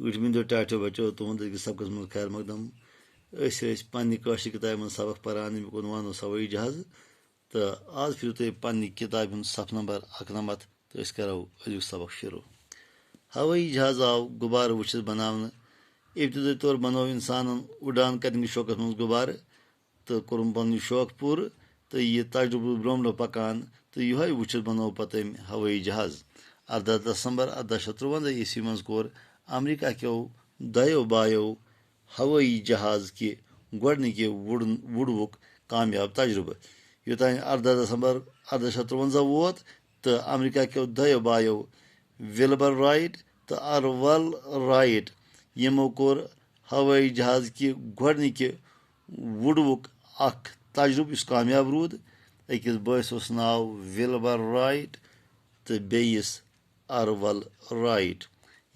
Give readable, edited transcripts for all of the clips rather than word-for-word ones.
Good evening, Tato Bacho, to one the Sabkas Khayr Magdam. Pani Kashi Kitab and Sabak Parani Kunwano Savai Jahaz. The आज फिर तो पानी किताब सफ number अकनमत तो इसका अजुक सबक शुरू हवाई जहाज आव गुबार वुच बनावन इब्तदाई तौर बनो इंसान उड़ान करने शौक मज गुबार तो कोरम पन शौक पूर तो यह तजुर्बे ब्रोह पकान तो यह वुच बनो पत हवाई जहाज 18 दिसंबर 1853 ईस्वी मज कोर अमेरिका क्यों दयो बायो हवाई जहाज के गोडनिके वुड़वुक कामयाब तजुर्बे योतान 18 दिसंबर 1853 वोत तो अमेरिका क्यों दयो बायो विल्बर राइट तो अरवल राइट यमो कोर हवाई जहाज के गोडनिके वुड़वुक अख तजुर्बे इस कामयाब रूद अकिस बस नाव विल्बर राइट तो बेयिस अरवल राइट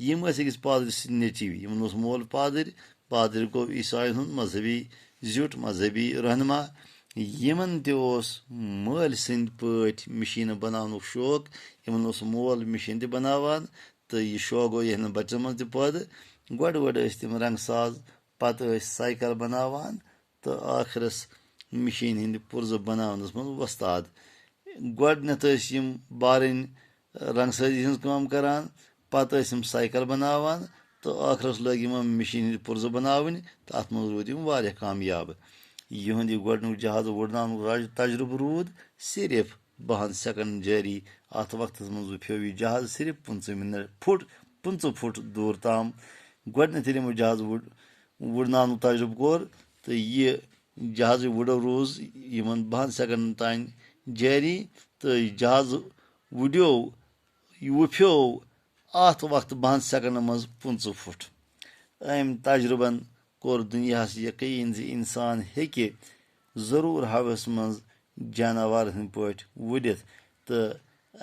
यम अकिस पादर नेचिवी यमन मोल पादर गो ईसाइन हुंद मजहबी जुट मजहबी रहनुमा यमन तोस मल सद पट मशीन बनाव शौक यमन मोल मशीन त बनावान तो यह शौक गो यह बच्चन मज पद गोड तम रंग साज पत साइकिल बनावान तो आखिरस मशीन हंद पुर्ज बनावनस मज वस्ताद गोडनथ यम बारन रंग साजी हज काम करान पत साइकिल बनावान तो आखिरस लग मशीन हंद पुर्ज बनावन तो अत मज रूद वारिया कामयाब यह गोडनुक जहाज उड़नान तजुर्ब रूद सिर्फ 12 सेकंड जारी अत वक्त मज फ्यो यह जहाज सिर्फ 15 फुट दूर ताम गोडनथ जहाज उड़नान तजुर्ब कोर तो यह जहाज वुड़ो रोज यमन 12 सेकंड तान जारी तो जहाज वुड्यो वुफ्यो अत वक्त 12 सेकंड मज 15 फुट अम तजुर्बन कोर दुनिया यकीन इंसान हेके जरूर हवस मज जानवर हंद पट वुड़ित तो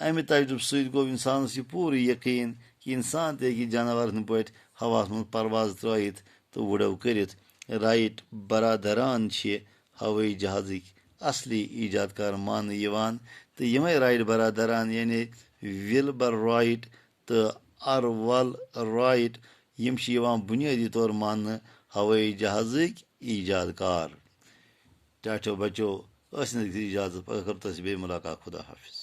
अमि तजुर्ब सद गो इंसान यह पूर यकीन कि इंसान ते जानवर हंद पट हवास मज परवाज त्रयित तो वुड़ो करित राइट बरादरान हवाई जहाजिक असली ईजादकार मान तो यमे राइट बरादरान यानी विल्बर राइट तो अरवल राइट यम बुनियादी तौर मान हवाई जहाजिक ईजादकार टाटो बचो इजाजत अगर बे मुलाकात खुदा हाफिज।